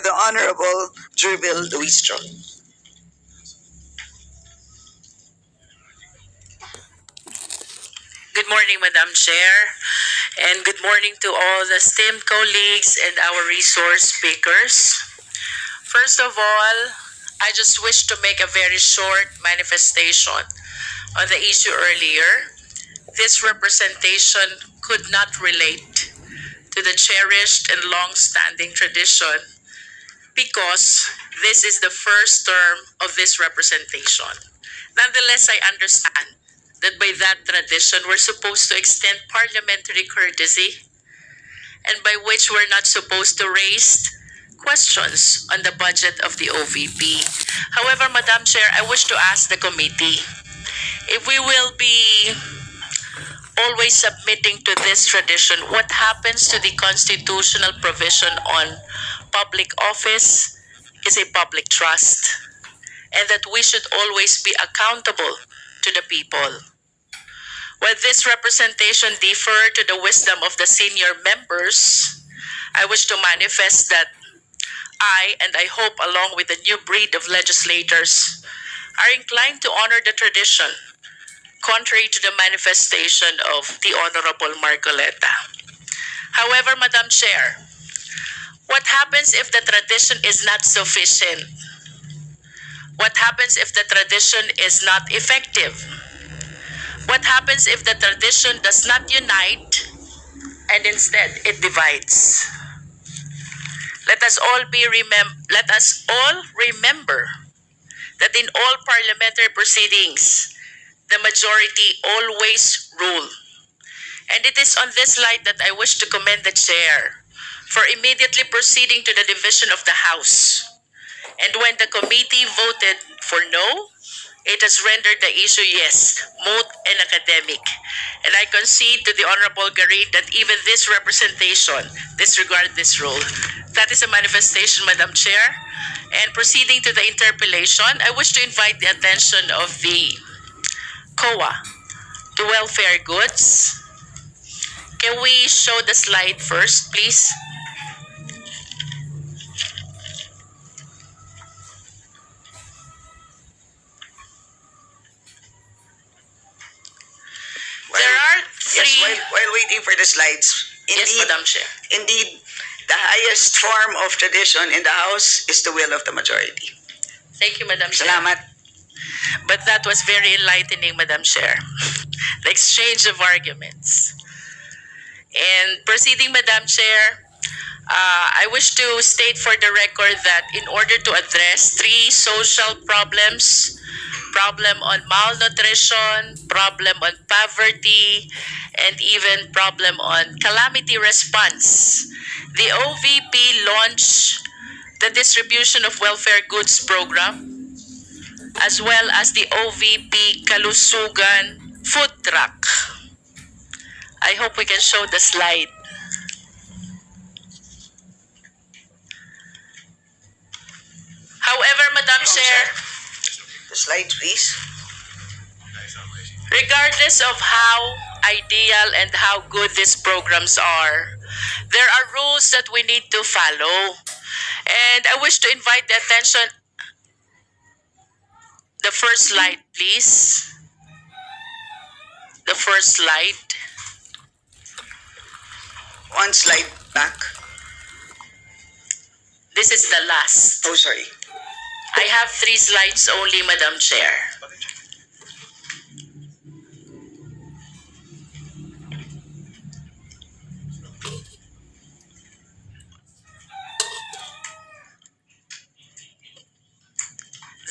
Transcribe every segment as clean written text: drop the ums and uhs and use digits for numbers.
the Honorable Gérville Luistro. Good morning, Madam Chair, and good morning to all the esteemed colleagues and our resource speakers. First of all, I just wish to make a very short manifestation on the issue earlier. This representation could not relate to the cherished and long-standing tradition because this is the first term of this representation. Nonetheless, I understand that by that tradition, we're supposed to extend parliamentary courtesy and by which we're not supposed to raise questions on the budget of the OVP. However, Madam Chair, I wish to ask the committee if we will be always submitting to this tradition, what happens to the constitutional provision on public office is a public trust, and that we should always be accountable to the people. While this representation differ to the wisdom of the senior members, I wish to manifest that I, and I hope along with the new breed of legislators, are inclined to honor the tradition, contrary to the manifestation of the Honorable Marcoleta. However, Madam Chair, what happens if the tradition is not sufficient? What happens if the tradition is not effective? What happens if the tradition does not unite and instead it divides? Let us all remember that in all parliamentary proceedings, the majority always rule. And it is on this light that I wish to commend the chair for immediately proceeding to the division of the House. And when the committee voted for no, it has rendered the issue, yes, moot and academic. And I concede to the Honorable Garin that even this representation disregard this rule. That is a manifestation, Madam Chair. And proceeding to the interpellation, I wish to invite the attention of the COA to welfare goods. Can we show the slide first, please? There are three. Yes, while waiting for the slides. Indeed, Yes, Madam Chair. Indeed, the highest form of tradition in the House is the will of the majority. Thank you, Madam Chair. Salamat. But that was very enlightening, Madam Chair. The exchange of arguments. And proceeding, Madam Chair, I wish to state for the record that in order to address three social problems, problem on malnutrition, problem on poverty, and even problem on calamity response, the OVP launched the distribution of welfare goods program as well as the OVP Kalusugan food truck. I hope we can show the slide. However, Madam Chair, The slides, please. regardless of how ideal and how good these programs are, there are rules that we need to follow. And I wish to invite the attention. The first slide, please. The first slide. One slide back. This is the last. Oh, sorry. I have 3 slides only, Madam Chair.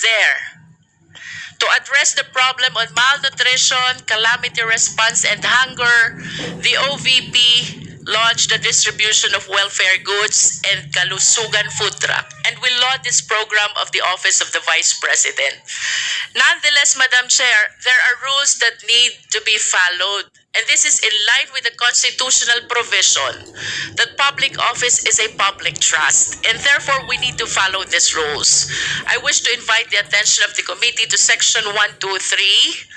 There. To address the problem on malnutrition, calamity response, and hunger, the OVP launched the distribution of welfare goods and Kalusugan food truck, and will launch this program of the Office of the Vice President. Nonetheless, Madam Chair, there are rules that need to be followed, and this is in line with the constitutional provision that public office is a public trust, and therefore we need to follow these rules. I wish to invite the attention of the committee to Section 123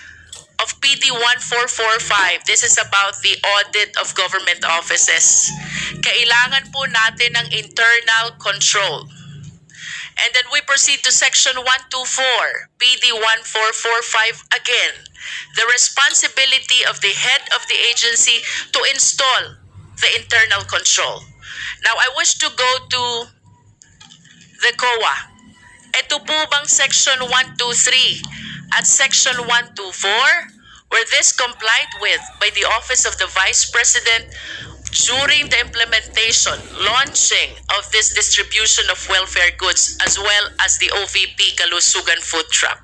of PD 1445. This is about the audit of government offices. Kailangan po natin ng internal control. And then we proceed to Section 124, PD 1445 again. The responsibility of the head of the agency to install the internal control. Now, I wish to go to the COA. Ito po bang Section 123 at Section 124 were this complied with by the Office of the Vice President during the implementation, launching of this distribution of welfare goods as well as the OVP Kalusugan food truck?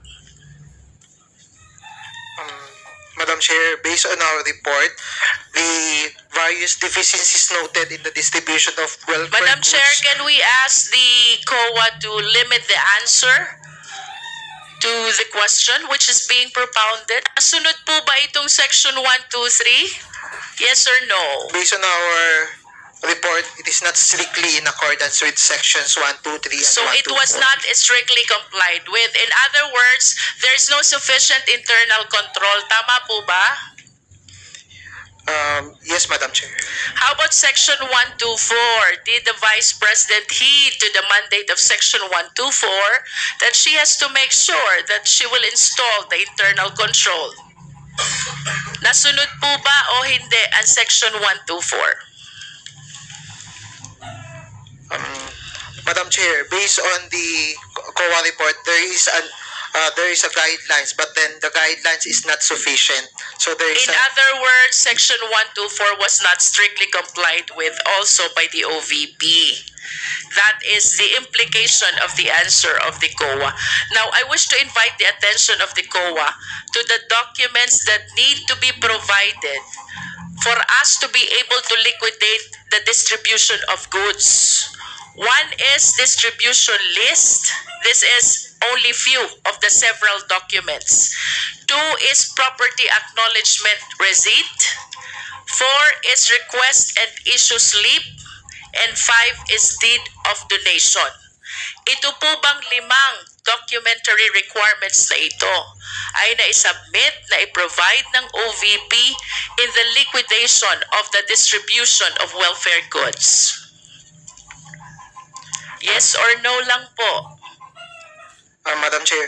Madam Chair, based on our report, the various deficiencies noted in the distribution of welfare Madam goods... Chair, can we ask the COA to limit the answer to the question which is being propounded? Sunod po ba itong Section 123? Yes or no? Based on our report, it is not strictly in accordance with sections 1, 2, 3, and So 1, it 2, was 4. not strictly complied with. In other words, there's no sufficient internal control. Tama po ba? Yes, Madam Chair. How about Section 124? Did the Vice President heed to the mandate of Section 124 that she has to make sure that she will install the internal control? Nasunod po ba o hindi ang Section 124? Madam Chair, based on the COA report, there is a guidelines, but then the guidelines is not sufficient. So there is In other words, Section 124 was not strictly complied with also by the OVP. That is the implication of the answer of the COA. Now, I wish to invite the attention of the COA to the documents that need to be provided for us to be able to liquidate the distribution of goods. One is distribution list. This is only few of the several documents. 2 is property acknowledgement receipt. 4 is request and issue slip. And 5 is deed of donation. Ito po bang 5 documentary requirements na ito ay na-submit, na-provide ng OVP in the liquidation of the distribution of welfare goods? Yes or no lang po? Madam Chair,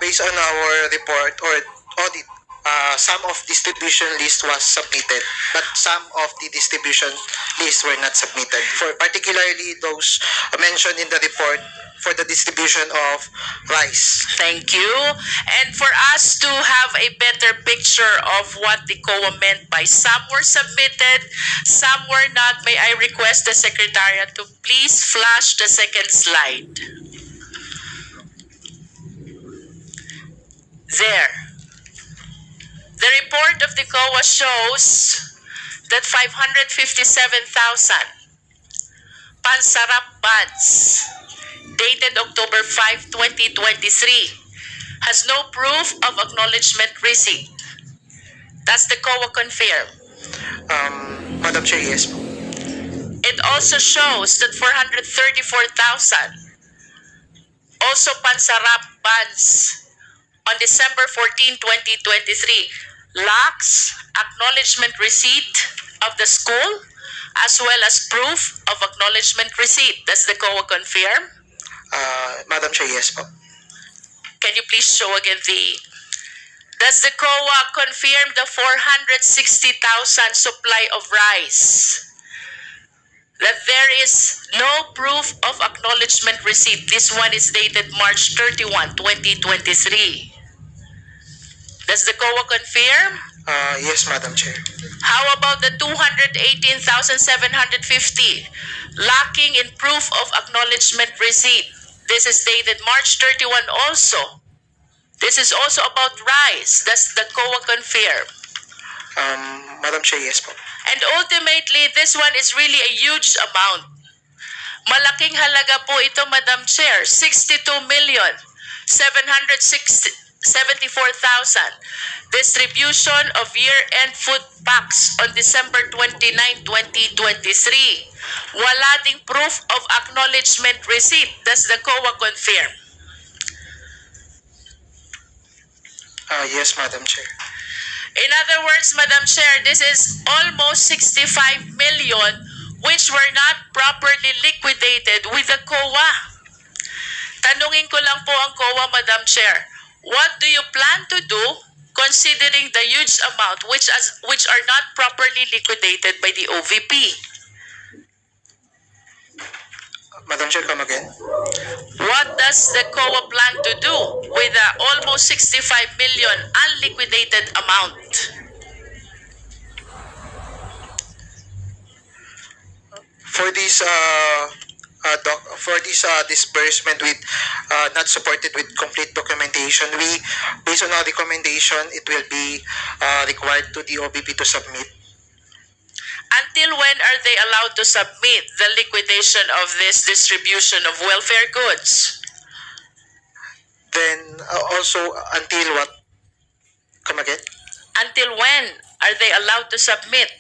based on our report or audit, some of distribution list was submitted, but some of the distribution lists were not submitted. For particularly those mentioned in the report for the distribution of rice. Thank you. And for us to have a better picture of what the COA meant by some were submitted, some were not, may I request the Secretariat to please flash the second slide. There. The report of the COA shows that 557,000 pansarap buds dated October 5, 2023 has no proof of acknowledgement receipt. Does the COA confirm? Madam Chair, yes. It also shows that 434,000 also pansarap buds on December 14, 2023 lacks acknowledgement receipt of the school as well as proof of acknowledgement receipt. Does the COA confirm? Madam Chair, yes po. Can you please show again does the COA confirm the 460,000 supply of rice? That there is no proof of acknowledgement receipt. This one is dated March 31, 2023. Does the COA confirm? Yes, Madam Chair. How about the 218,750 lacking in proof of acknowledgement receipt? This is dated March 31 also. This is also about rice. Does the COA confirm? Madam Chair, yes po. And ultimately, this one is really a huge amount. Malaking halaga po ito, Madam Chair. 62,774,000. Distribution of year-end food packs on December 29, 2023. Wala ding proof of acknowledgement receipt. Does the COA confirm? Yes, Madam Chair. In other words, Madam Chair, this is almost 65 million which were not properly liquidated with the COA. Tatanungin ko lang po ang COA, Madam Chair. What do you plan to do considering the huge amount which are not properly liquidated by the OVP? Madam Chair, come again. What does the COA plan to do with the almost 65 million unliquidated amount? For this disbursement with not supported with complete documentation, based on our recommendation, it will be required to the OBP to submit. Until when are they allowed to submit the liquidation of this distribution of welfare goods? Then also until what? Come again. Until when are they allowed to submit?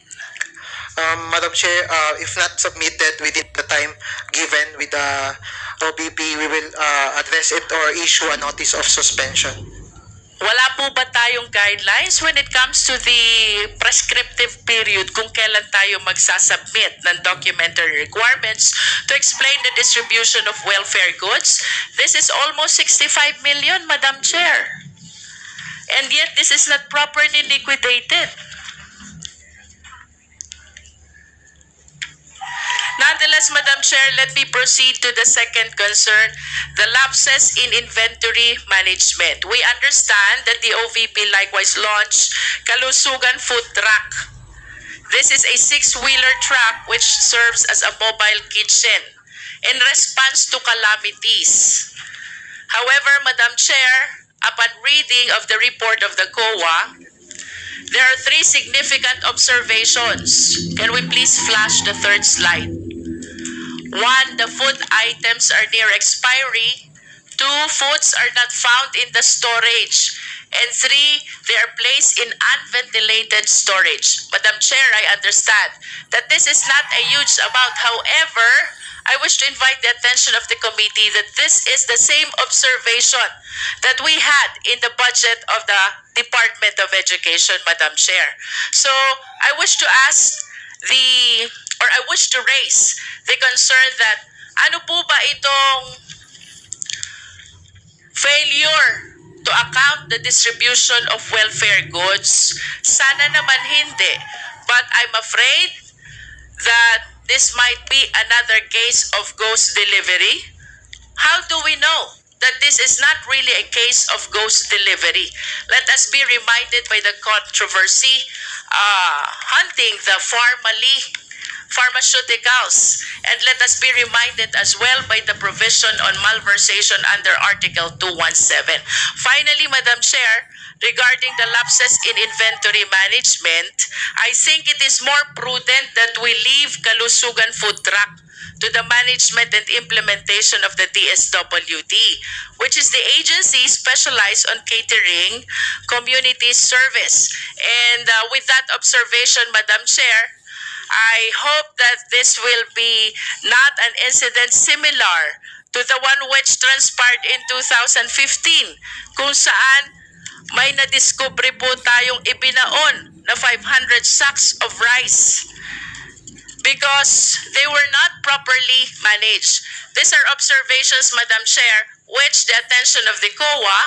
Madam Chair, if not submitted within the time given with the OBP, we will address it or issue a notice of suspension. Wala po ba tayong guidelines when it comes to the prescriptive period kung kailan tayo magsasubmit ng documentary requirements to explain the distribution of welfare goods? This is almost 65 million, Madam Chair. And yet, this is not properly liquidated. Nonetheless, Madam Chair, let me proceed to the second concern, the lapses in inventory management. We understand that the OVP likewise launched Kalusugan Food Truck. This is a 6-wheeler truck which serves as a mobile kitchen in response to calamities. However, Madam Chair, upon reading of the report of the COA, there are 3 significant observations. Can we please flash the third slide? 1, the food items are near expiry. 2, foods are not found in the storage. And 3, they are placed in unventilated storage. Madam Chair, I understand that this is not a huge amount. However, I wish to invite the attention of the committee that this is the same observation that we had in the budget of the Department of Education, Madam Chair. So, I wish to raise the concern that ano po ba itong failure to account the distribution of welfare goods? Sana naman hindi. But I'm afraid that this might be another case of ghost delivery. How do we know that this is not really a case of ghost delivery? Let us be reminded by the controversy hunting the pharmaceuticals, and let us be reminded as well by the provision on malversation under Article 217. Finally, Madam Chair, regarding the lapses in inventory management, I think it is more prudent that we leave Kalusugan Food Truck to the management and implementation of the DSWD, which is the agency specialized on catering community service. And with that observation, Madam Chair, I hope that this will be not an incident similar to the one which transpired in 2015, kung saan may nadiskubre po tayong ibinaon na 500 sacks of rice because they were not properly managed. These are observations, Madam Chair, which the attention of the COA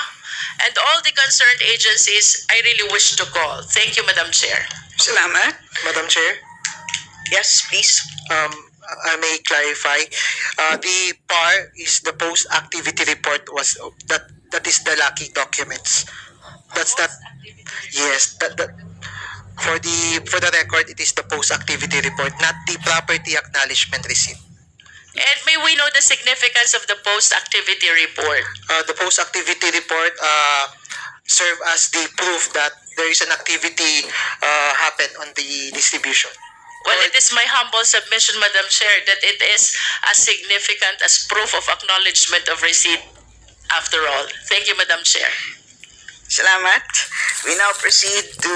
and all the concerned agencies I really wish to call. Thank you, Madam Chair. Salamat. Madam Chair, Yes, please. I may clarify. The PAR is the post-activity report was that is the lucky documents. That's that. Yes, that for the record, it is the post-activity report, not the property acknowledgement receipt. And may we know the significance of the post-activity report? The post-activity report serve as the proof that there is an activity happen on the distribution. Well, it is my humble submission, Madam Chair, that it is as significant as proof of acknowledgement of receipt after all. Thank you, Madam Chair. Salamat. We now proceed to